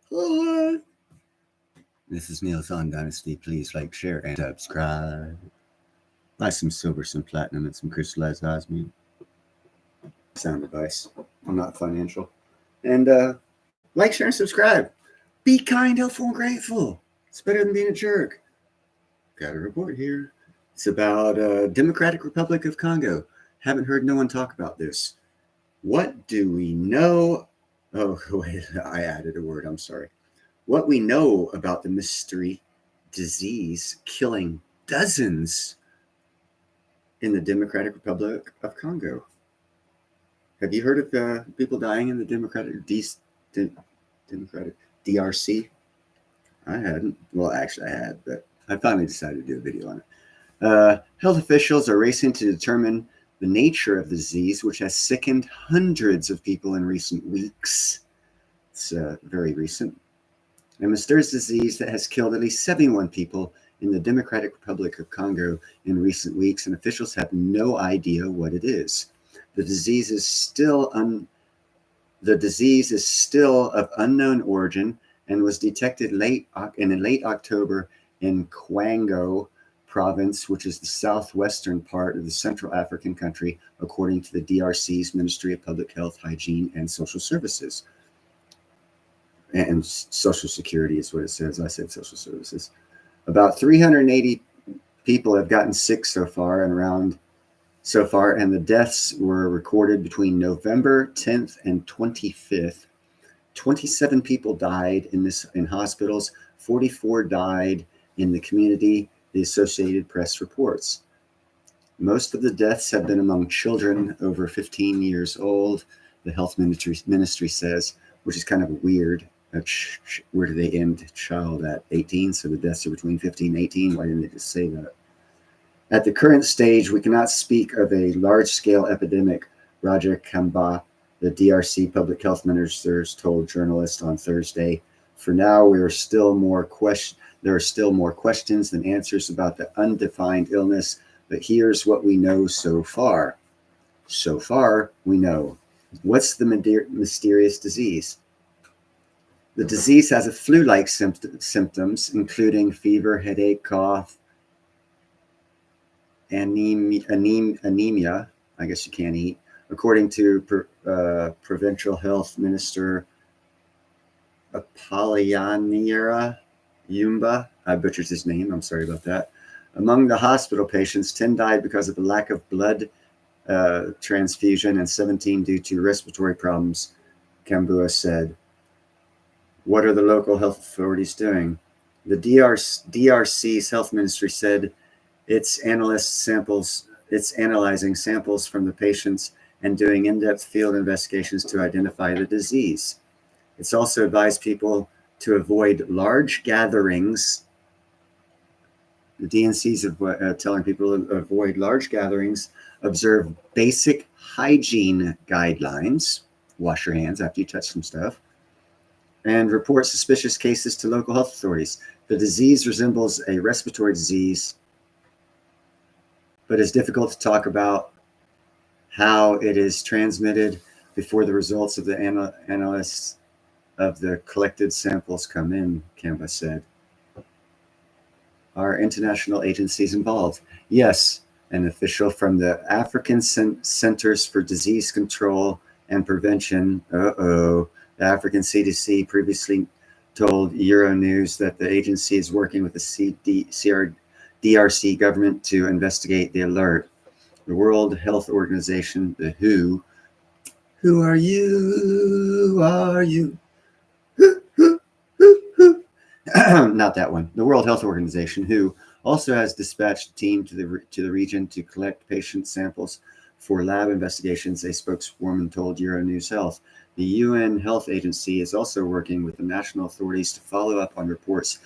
Hello. This is Neil's on Dynasty. Please like, share, and subscribe. Buy some silver, some platinum, and some crystallized osmium. Sound advice. I'm not financial. And like, share, and subscribe. Be kind, helpful, and grateful. It's better than being a jerk. Got a report here. It's about Democratic Republic of Congo. Haven't heard no one talk about this. What do we know? Oh, wait, I added a word. I'm sorry. What we know about the mystery disease killing dozens in the Democratic Republic of Congo. Have you heard of people dying in the Democratic DRC? I hadn't. Well, actually, I had, but I finally decided to do a video on it. Health officials are racing to determine the nature of the disease, which has sickened hundreds of people in recent weeks. It's very recent. A mysterious disease that has killed at least 71 people in the Democratic Republic of Congo in recent weeks, and officials have no idea what it is. The disease is still of unknown origin and was detected in late October in Congo province, which is the southwestern part of the Central African country, according to the DRC's Ministry of Public Health, Hygiene, and Social Services. And Social Security is what it says. I said Social Services. About 380 people have gotten sick so far, and the deaths were recorded between November 10th and 25th. 27 people died in hospitals. 44 died in the community, the Associated Press reports. Most of the deaths have been among children over 15 years old, the health ministry says, which is kind of weird. Where do they end child at? 18? So the deaths are between 15 and 18. Why didn't they just say that? At the current stage, we cannot speak of a large-scale epidemic, Roger Kamba, the DRC public health minister, told journalists on Thursday. For now, there are still more questions than answers about the undefined illness, but here's what we know so far. So far, we know. What's the mysterious disease? The disease has a flu-like symptoms, including fever, headache, cough, anemia. I guess you can't eat. According to Provincial Health Minister Apollinaire Yumba, I butchered his name. I'm sorry about that. Among the hospital patients, 10 died because of a lack of blood transfusion and 17 due to respiratory problems, Kambua said. What are the local health authorities doing? The DRC's health ministry said it's analyzing samples from the patients and doing in-depth field investigations to identify the disease. It's also advised people to avoid large gatherings. The DNC's telling people to avoid large gatherings, observe basic hygiene guidelines, wash your hands after you touch some stuff, and report suspicious cases to local health authorities. The disease resembles a respiratory disease, but it's difficult to talk about how it is transmitted before the results of the analysis of the collected samples come in, Kamba said. Are international agencies involved? Yes, an official from the African Centers for Disease Control and Prevention, the African CDC, previously told Euronews that the agency is working with the DRC government to investigate the alert. The World Health Organization, the WHO, who are you? Are you? Not that one. The World Health Organization, WHO, also has dispatched a team to the region to collect patient samples for lab investigations, a spokeswoman told Euronews Health. The UN Health Agency is also working with the national authorities to follow up on reports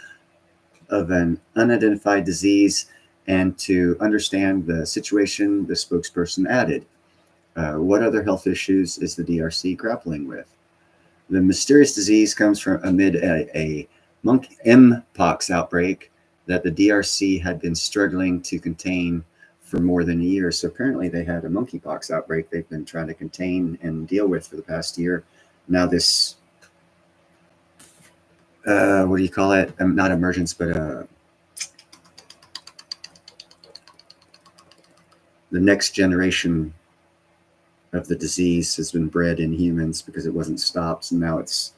of an unidentified disease and to understand the situation, the spokesperson added. What other health issues is the DRC grappling with? The mysterious disease comes from amid a mpox outbreak that the DRC had been struggling to contain for more than a year. So apparently they had a monkeypox outbreak they've been trying to contain and deal with for the past year. Now this what do you call it? Not emergence, but the next generation of the disease has been bred in humans because it wasn't stopped, and now it's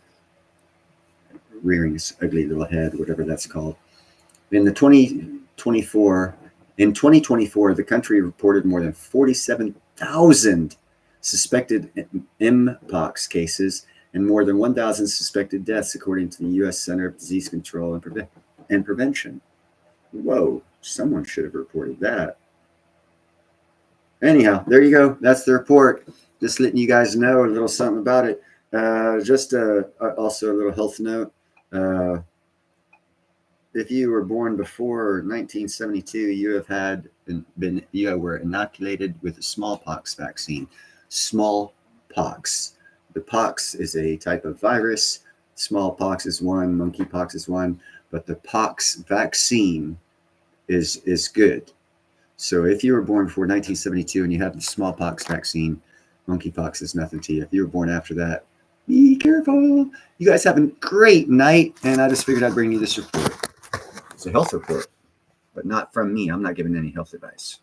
rearing its ugly little head, whatever that's called. In 2024, the country reported more than 47,000 suspected Mpox cases and more than 1,000 suspected deaths, according to the U.S. Center of Disease Control and Prevention. Whoa, someone should have reported that. Anyhow, there you go. That's the report. Just letting you guys know a little something about it. Also a little health note. If you were born before 1972, you were inoculated with a smallpox vaccine. Smallpox. The pox is a type of virus. Smallpox is one. Monkeypox is one. But the pox vaccine is good. So if you were born before 1972 and you have the smallpox vaccine, monkeypox is nothing to you. If you were born after that, be careful. You guys have a great night, and I just figured I'd bring you this report. It's a health report, but not from me. I'm not giving any health advice.